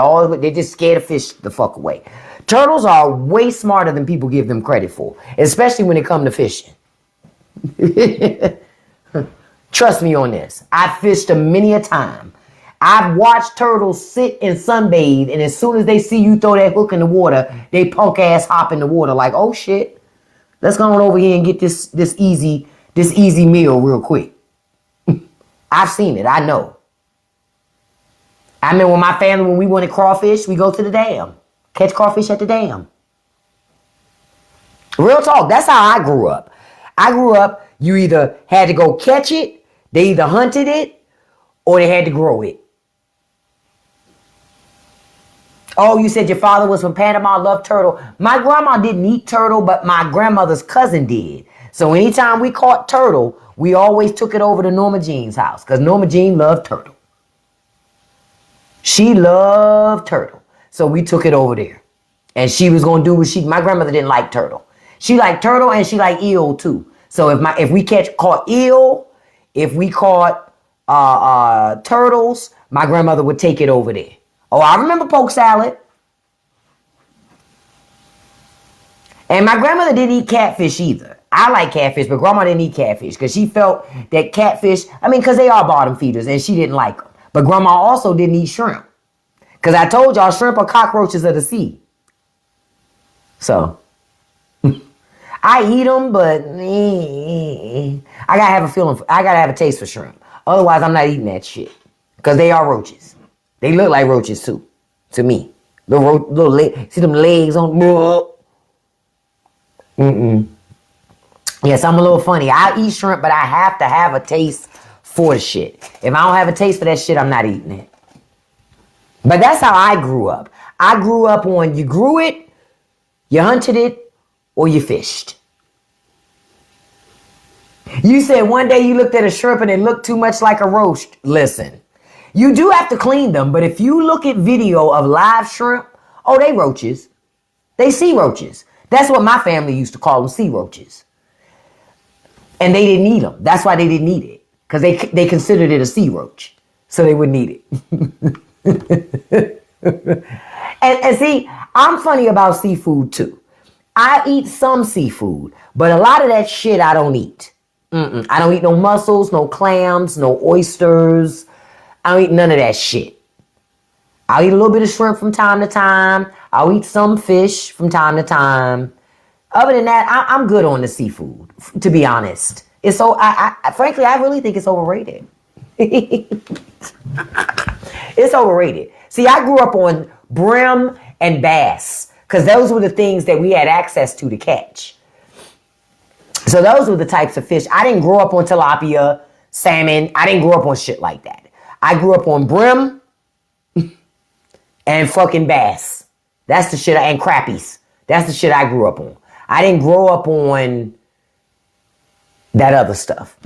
[SPEAKER 1] just scare the fish the fuck away. Turtles are way smarter than people give them credit for, especially when it comes to fishing. Trust me on this. I've fished them many a time. I've watched turtles sit and sunbathe, and as soon as they see you throw that hook in the water, they punk ass hop in the water like, oh shit, let's go on over here and get this easy meal real quick. I've seen it. I know. I remember with my family, when we wanted crawfish, we go to the dam. Catch crawfish at the dam. Real talk. That's how I grew up. I grew up, you either had to go catch it, they either hunted it, or they had to grow it. Oh, you said your father was from Panama, loved turtle. My grandma didn't eat turtle, but my grandmother's cousin did. So anytime we caught turtle, we always took it over to Norma Jean's house because Norma Jean loved turtle. She loved turtle. So we took it over there. And she was going to do what my grandmother didn't like turtle. She liked turtle and she liked eel too. So if we caught eel, if we caught turtles, my grandmother would take it over there. Oh, I remember poke salad. And my grandmother didn't eat catfish either. I like catfish, but grandma didn't eat catfish because she felt that catfish, because they are bottom feeders, and she didn't like them. But grandma also didn't eat shrimp. Because I told y'all shrimp are cockroaches of the sea. So, I eat them, but I gotta have a feeling, I gotta have a taste for shrimp. Otherwise, I'm not eating that shit. Because they are roaches. They look like roaches too, to me. Little see them legs on. Yes, I'm a little funny. I eat shrimp, but I have to have a taste for the shit. If I don't have a taste for that shit, I'm not eating it. But that's how I grew up. I grew up on you grew it, you hunted it, or you fished. You said one day you looked at a shrimp and it looked too much like a roast. Listen, you do have to clean them, but if you look at video of live shrimp, oh, they roaches. They sea roaches. That's what my family used to call them, sea roaches. And they didn't eat them. That's why they didn't eat it. Because they considered it a sea roach. So they wouldn't eat it. and see, I'm funny about seafood too. I eat some seafood, but a lot of that shit I don't eat. I don't eat no mussels, no clams, no oysters. I don't eat none of that shit. I'll eat a little bit of shrimp from time to time. I'll eat some fish from time to time. Other than that, I'm good on the seafood, to be honest. It's so, frankly, I really think it's overrated. It's overrated. See, I grew up on brim and bass because those were the things that we had access to catch. So those were the types of fish. I didn't grow up on tilapia, salmon. I didn't grow up on shit like that. I grew up on brim and fucking bass. That's the shit, and crappies. That's the shit I grew up on. I didn't grow up on that other stuff.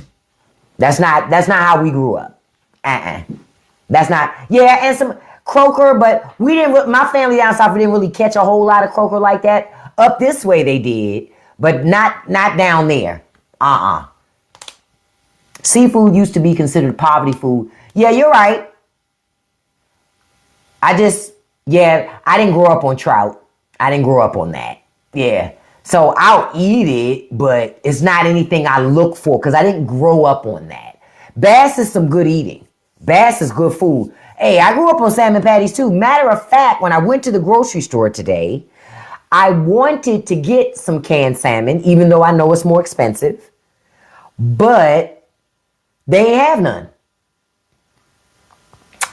[SPEAKER 1] That's not how we grew up. That's not, yeah, and some croaker, but we didn't, my family down south, we didn't really catch a whole lot of croaker like that. Up this way they did, but not down there. Seafood used to be considered poverty food. Yeah, you're right. I didn't grow up on trout. I didn't grow up on that. Yeah. So I'll eat it, but it's not anything I look for because I didn't grow up on that. Bass is some good eating. Bass is good food. Hey, I grew up on salmon patties too. Matter of fact, when I went to the grocery store today, I wanted to get some canned salmon, even though I know it's more expensive, but they ain't have none.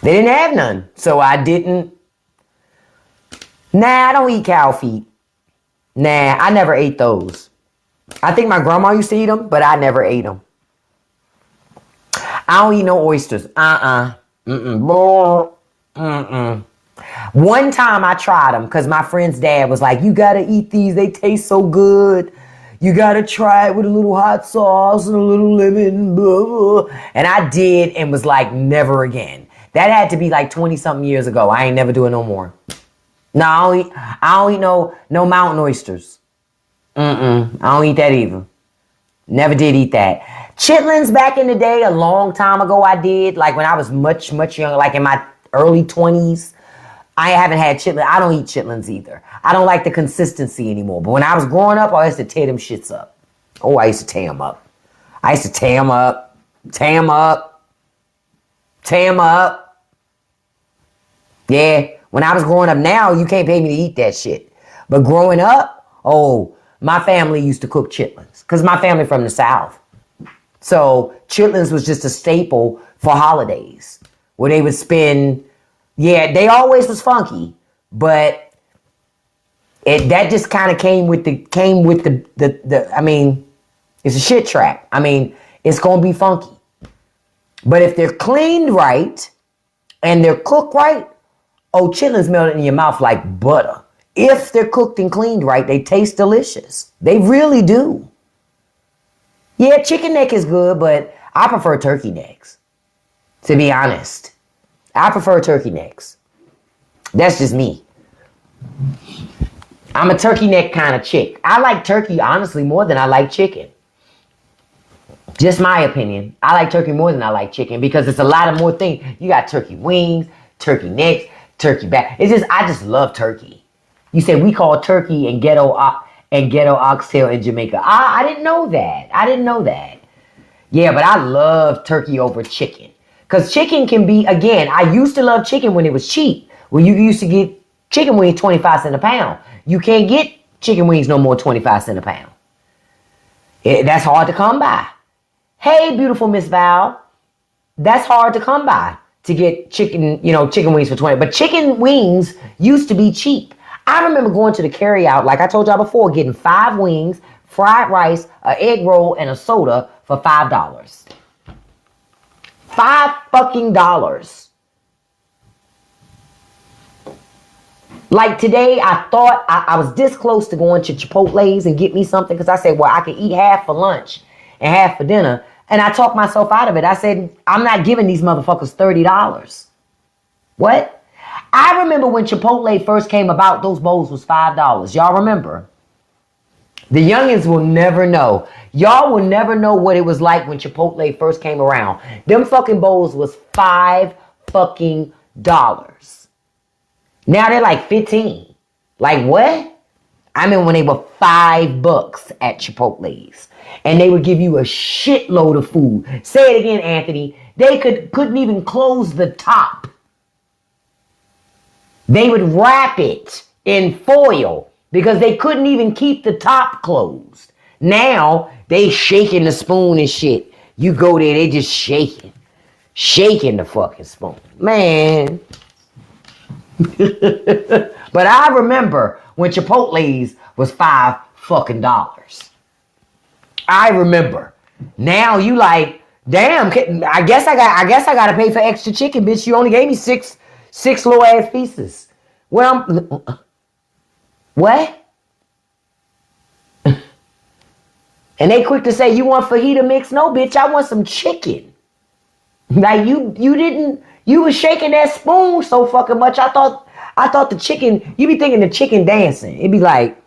[SPEAKER 1] They didn't have none. So I didn't. Nah, I don't eat cow feet. Nah, I never ate those. I think my grandma used to eat them, but I never ate them. I don't eat no oysters. One time I tried them because my friend's dad was like, you got to eat these. They taste so good. You got to try it with a little hot sauce and a little lemon. Blah, blah. And I did and was like, never again. That had to be like 20 something years ago. I ain't never doing no more. No, I don't eat no mountain oysters. I don't eat that either. Never did eat that. Chitlins back in the day, a long time ago I did. Like when I was much, much younger, like in my early 20s. I haven't had chitlins. I don't eat chitlins either. I don't like the consistency anymore. But when I was growing up, I used to tear them shits up. Oh, I used to tear them up. I used to tear them up. Tear them up. Tear them up. Yeah. When I was growing up, now you can't pay me to eat that shit. But growing up, oh, my family used to cook chitlins because my family from the South. So chitlins was just a staple for holidays where they would spend, yeah, they always was funky, but that just kind of came with the, I mean, it's a shit trap. I mean, it's going to be funky. But if they're cleaned right and they're cooked right, oh, chitlins melt in your mouth like butter. If they're cooked and cleaned right, they taste delicious. They really do. Yeah, chicken neck is good, but I prefer turkey necks. To be honest. I prefer turkey necks. That's just me. I'm a turkey neck kind of chick. I like turkey, honestly, more than I like chicken. Just my opinion. I like turkey more than I like chicken because it's a lot of more things. You got turkey wings, turkey necks, turkey back. I just love turkey. You said we call turkey and ghetto oxtail in Jamaica. I didn't know that. Yeah, but I love turkey over chicken. Because chicken can be, again, I used to love chicken when it was cheap. When you used to get chicken wings 25 cents a pound. You can't get chicken wings no more 25 cents a pound. That's hard to come by. Hey, beautiful Miss Val. That's hard to come by to get chicken wings for 20. But chicken wings used to be cheap. I remember going to the carryout, like I told y'all before, getting 5 wings, fried rice, an egg roll, and a soda for $5. $5 Like today, I thought I was this close to going to Chipotle's and get me something because I said, well, I could eat half for lunch and half for dinner. And I talked myself out of it. I said, I'm not giving these motherfuckers $30. What? I remember when Chipotle first came about, those bowls was $5. Y'all remember? The youngins will never know. Y'all will never know what it was like when Chipotle first came around. Them fucking bowls was $5 fucking dollars. Now they're like 15. Like what? I mean when they were $5 at Chipotle's. And they would give you a shitload of food. Say it again, Anthony. They couldn't even close the top. They would wrap it in foil because they couldn't even keep the top closed. Now they shaking the spoon and shit. You go there, they just shaking the fucking spoon, man. But I remember when Chipotle's was $5 fucking dollars. I remember. Now you like, damn. I guess I got to pay for extra chicken, bitch. You only gave me six low ass pieces. Well, what? And they quick to say, you want fajita mix? No, bitch, I want some chicken. Like you was shaking that spoon so fucking much. I thought the chicken, you be thinking the chicken dancing. It'd be like,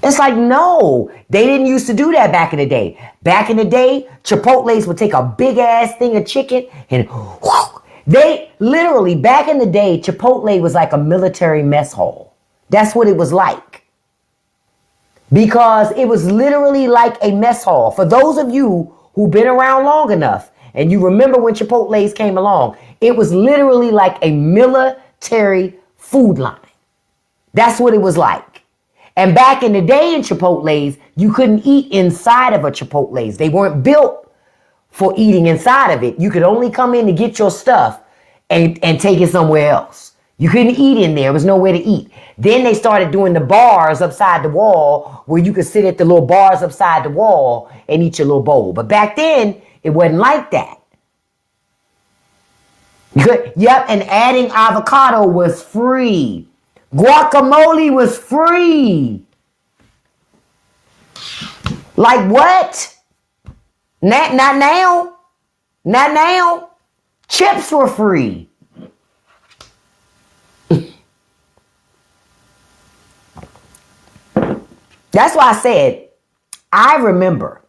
[SPEAKER 1] it's like, no, they didn't used to do that back in the day. Back in the day, Chipotle's would take a big ass thing of chicken and whoo, they literally, back in the day, Chipotle was like a military mess hall. That's what it was like. Because it was literally like a mess hall. For those of you who've been around long enough and you remember when Chipotle's came along, it was literally like a military food line. That's what it was like. And back in the day in Chipotle's, you couldn't eat inside of a Chipotle's. They weren't built for eating inside of it. You could only come in to get your stuff and take it somewhere else. You couldn't eat in there. There was nowhere to eat. Then they started doing the bars upside the wall where you could sit at the little bars upside the wall and eat your little bowl. But back then, it wasn't like that. Yep, and adding avocado was free. Guacamole was free. Like what? Not now. Not now. Chips were free. That's why I said, I remember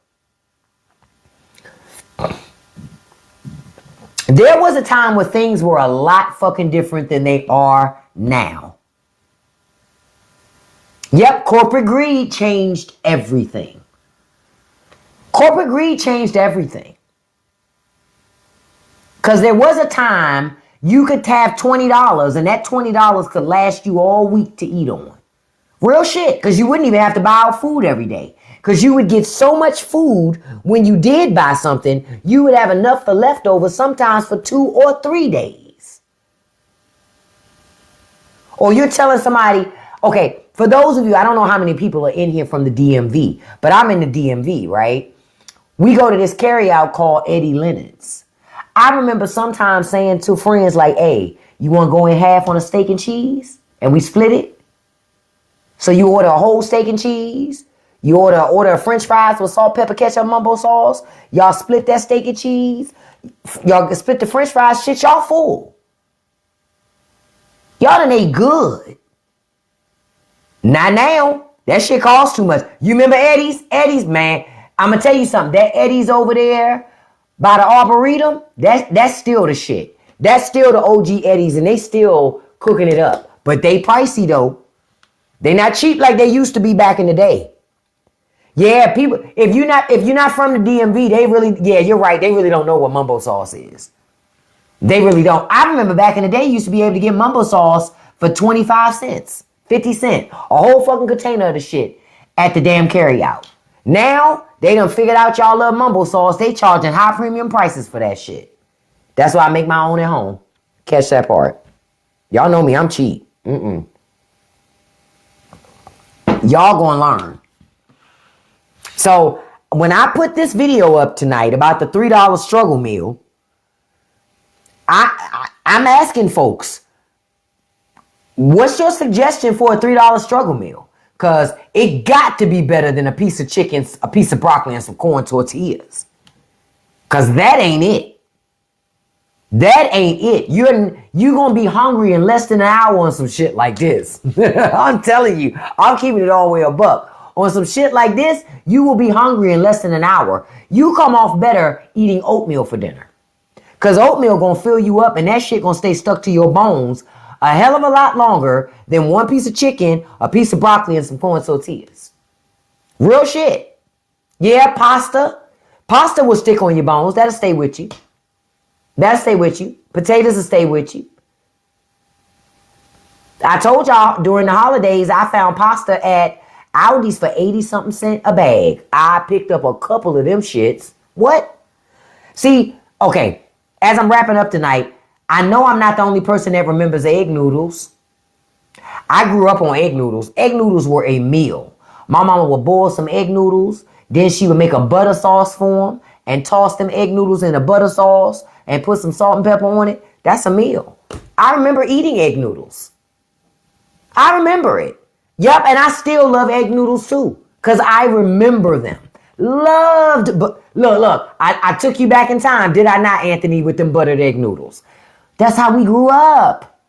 [SPEAKER 1] there was a time where things were a lot fucking different than they are now. Yep, corporate greed changed everything. Corporate greed changed everything. Because there was a time you could have $20 and that $20 could last you all week to eat on. Real shit, because you wouldn't even have to buy out food every day. Because you would get so much food when you did buy something, you would have enough for leftovers sometimes for 2 or 3 days. Or you're telling somebody, okay, for those of you, I don't know how many people are in here from the DMV, but I'm in the DMV, right? We go to this carryout called Eddie Leonard's. I remember sometimes saying to friends like, hey, you want to go in half on a steak and cheese? And we split it. So you order a whole steak and cheese. You order a french fries with salt, pepper, ketchup, mumbo sauce. Y'all split that steak and cheese. Y'all split the french fries. Shit, y'all full. Y'all done ate good. Not now. That shit costs too much. You remember Eddie's? Eddie's, man. I'm going to tell you something. That Eddie's over there by the Arboretum, that's still the shit. That's still the OG Eddie's, and they still cooking it up. But they pricey, though. They not cheap like they used to be back in the day. Yeah, people, if you're not from the DMV, they really, yeah, you're right. They really don't know what mumbo sauce is. They really don't. I remember back in the day, you used to be able to get mumbo sauce for 25 cents, 50 cents, a whole fucking container of the shit at the damn carryout. Now, they done figured out y'all love mumbo sauce. They charging high premium prices for that shit. That's why I make my own at home. Catch that part. Y'all know me, I'm cheap. Y'all gonna learn. So when I put this video up tonight about the $3 struggle meal, I'm asking folks, what's your suggestion for a $3 struggle meal? Because it got to be better than a piece of chicken, a piece of broccoli, and some corn tortillas. Because that ain't it. That ain't it. You're going to be hungry in less than an hour on some shit like this. I'm telling you. I'm keeping it all the way a buck. On some shit like this, you will be hungry in less than an hour. You come off better eating oatmeal for dinner. Because oatmeal going to fill you up and that shit going to stay stuck to your bones a hell of a lot longer than one piece of chicken, a piece of broccoli, and some corn tortillas. Real shit. Yeah, pasta. Pasta will stick on your bones. That'll stay with you. That'll stay with you. Potatoes will stay with you. I told y'all during the holidays, I found pasta at Aldi's for 80-something cents a bag. I picked up a couple of them shits. What? See, okay, as I'm wrapping up tonight, I know I'm not the only person that remembers egg noodles. I grew up on egg noodles. Egg noodles were a meal. My mama would boil some egg noodles. Then she would make a butter sauce for them and toss them egg noodles in a butter sauce and put some salt and pepper on it. That's a meal. I remember eating egg noodles. I remember it. Yup, and I still love egg noodles too. Because I remember them. Loved, but look, I took you back in time, did I not, Anthony, with them buttered egg noodles? That's how we grew up.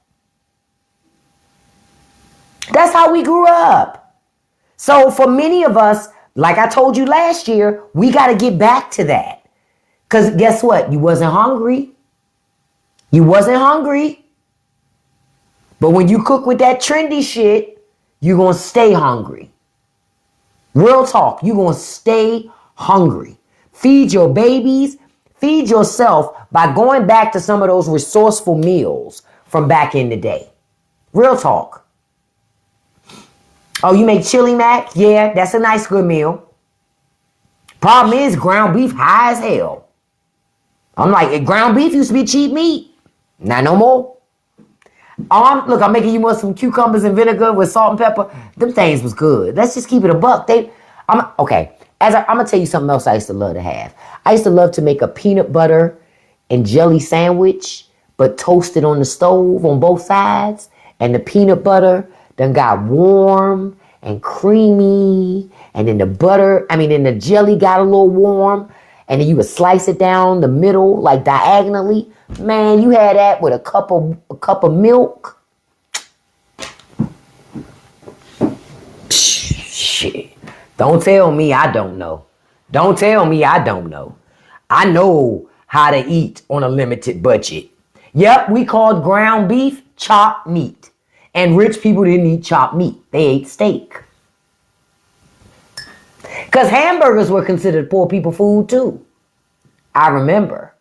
[SPEAKER 1] That's how we grew up. So for many of us, like I told you last year, we got to get back to that. Because guess what? You wasn't hungry. You wasn't hungry. But when you cook with that trendy shit, you're going to stay hungry. Real talk. You're going to stay hungry. Feed your babies. Feed yourself by going back to some of those resourceful meals from back in the day. Real talk. Oh, you make chili mac? Yeah, that's a nice good meal. Problem is, ground beef high as hell. I'm like, ground beef used to be cheap meat. Not no more. Look, I'm making you some cucumbers and vinegar with salt and pepper. Them things was good. Let's just keep it a buck. Okay. I'm going to tell you something else I used to love to have. I used to love to make a peanut butter and jelly sandwich, but toast it on the stove on both sides. And the peanut butter then got warm and creamy. And then the jelly got a little warm. And then you would slice it down the middle, like diagonally. Man, you had that with a cup of milk. Shit. Don't tell me I don't know. Don't tell me I don't know. I know how to eat on a limited budget. Yep, we called ground beef chopped meat. And rich people didn't eat chopped meat. They ate steak. Because hamburgers were considered poor people food too. I remember.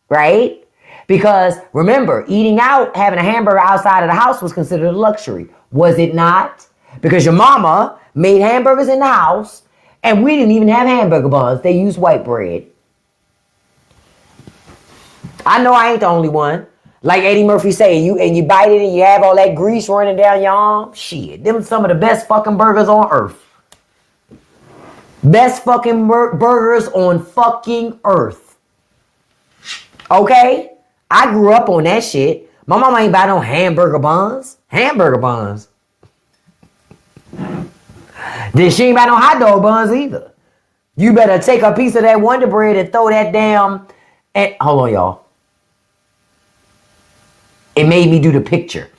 [SPEAKER 1] Right? Because remember, eating out, having a hamburger outside of the house was considered a luxury. Was it not? Because your mama made hamburgers in the house. And we didn't even have hamburger buns. They used white bread. I know I ain't the only one. Like Eddie Murphy say, you bite it and you have all that grease running down your arm. Shit, them some of the best fucking burgers on earth. Best fucking burgers on fucking earth. Okay? I grew up on that shit. My mama ain't buy no hamburger buns. Hamburger buns. Then she ain't buy no hot dog buns either. You better take a piece of that Wonder Bread and throw that damn... hold on, y'all. It made me do the picture.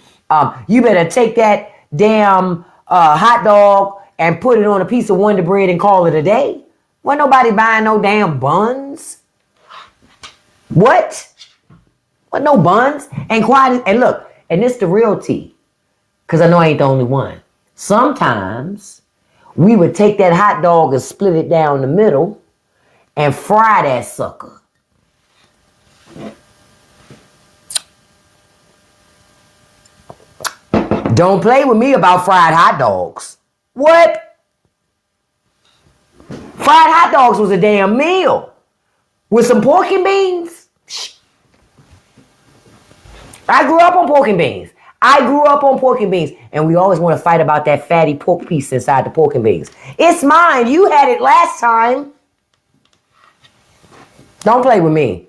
[SPEAKER 1] You better take that damn hot dog and put it on a piece of Wonder Bread and call it a day. Wasn't nobody buying no damn buns. What? What, no buns? And quiet. And look, and this the real tea. Because I know I ain't the only one. Sometimes we would take that hot dog and split it down the middle and fry that sucker. Don't play with me about fried hot dogs. What? Fried hot dogs was a damn meal. With some pork and beans. I grew up on pork and beans. And we always want to fight about that fatty pork piece inside the pork and beans. It's mine. You had it last time. Don't play with me.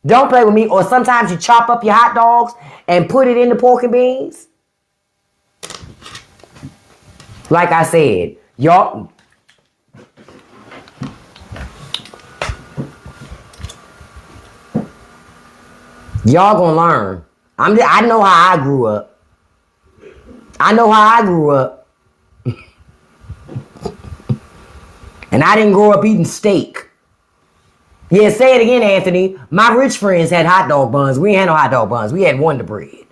[SPEAKER 1] Don't play with me. Or sometimes you chop up your hot dogs and put it in the pork and beans. Like I said, y'all gonna learn. I know how I grew up. I know how I grew up. And I didn't grow up eating steak. Yeah, say it again, Anthony. My rich friends had hot dog buns. We ain't had no hot dog buns. We had Wonder Bread.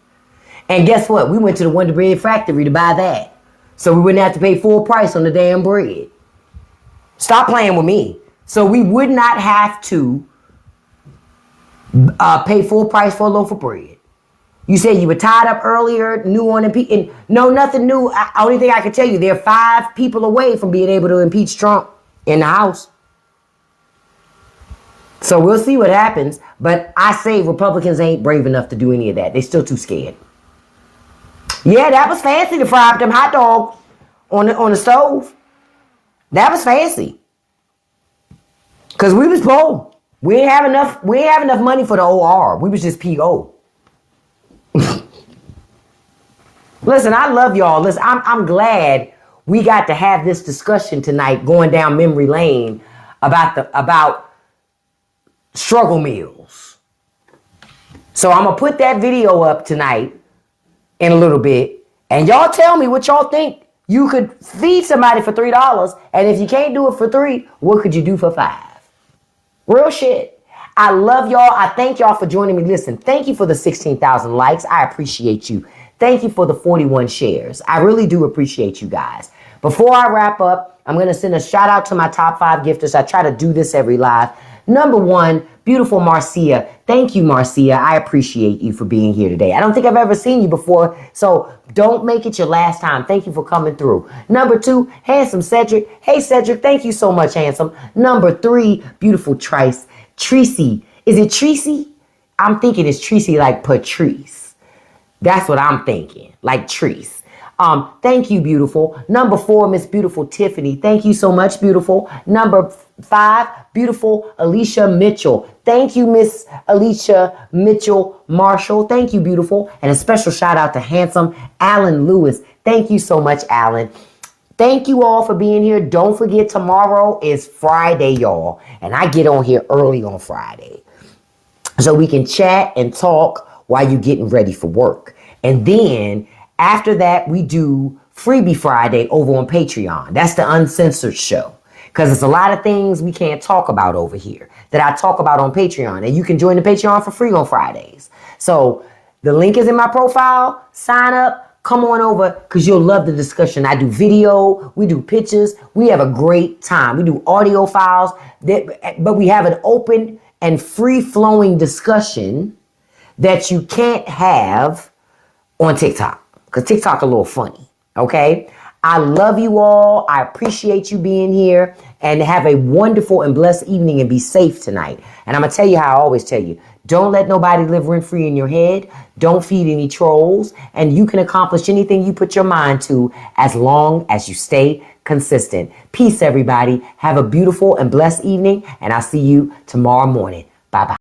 [SPEAKER 1] And guess what? We went to the Wonder Bread factory to buy that. So we wouldn't have to pay full price on the damn bread. Stop playing with me. So we would not have to pay full price for a loaf of bread. You said you were tied up earlier, new on impeach. No, nothing new. Only thing I can tell you, they're 5 people away from being able to impeach Trump in the House. So we'll see what happens. But I say Republicans ain't brave enough to do any of that. They're still too scared. Yeah, that was fancy to fry up them hot dogs on the stove. That was fancy. Cause we was poor. We ain't have enough money for the OR. We was just PO. Listen, I love y'all. Listen, I'm glad we got to have this discussion tonight, going down memory lane about struggle meals. So I'm gonna put that video up tonight in a little bit, and y'all tell me what y'all think. You could feed somebody for $3, and if you can't do it for $3, what could you do for $5? Real shit. I love y'all. I thank y'all for joining me. Listen, thank you for the 16,000 likes. I appreciate you. Thank you for the 41 shares. I really do appreciate you guys. Before I wrap up, I'm going to send a shout out to my top 5 gifters. I try to do this every live. Number 1, beautiful Marcia. Thank you, Marcia. I appreciate you for being here today. I don't think I've ever seen you before, so don't make it your last time. Thank you for coming through. Number 2, handsome Cedric. Hey, Cedric, thank you so much, handsome. Number 3, beautiful Trice. Tracy. Is it Tracy? I'm thinking it's Tracy like Patrice. That's what I'm thinking, like Treese. Thank you, beautiful. Number 4, Miss Beautiful Tiffany. Thank you so much, beautiful. Number 5, beautiful Alicia Mitchell. Thank you, Miss Alicia Mitchell Marshall. Thank you, beautiful. And a special shout out to handsome Alan Lewis. Thank you so much, Alan. Thank you all for being here. Don't forget, tomorrow is Friday, y'all. And I get on here early on Friday, so we can chat and talk while you're getting ready for work. And then after that, we do Freebie Friday over on Patreon. That's the uncensored show. Because there's a lot of things we can't talk about over here that I talk about on Patreon. And you can join the Patreon for free on Fridays. So the link is in my profile. Sign up. Come on over because you'll love the discussion. I do video. We do pictures. We have a great time. We do audio files. But we have an open and free-flowing discussion that you can't have on TikTok. Because TikTok a little funny. Okay? I love you all. I appreciate you being here. And have a wonderful and blessed evening and be safe tonight. And I'm going to tell you how I always tell you. Don't let nobody live rent-free in your head. Don't feed any trolls. And you can accomplish anything you put your mind to as long as you stay consistent. Peace, everybody. Have a beautiful and blessed evening. And I'll see you tomorrow morning. Bye-bye.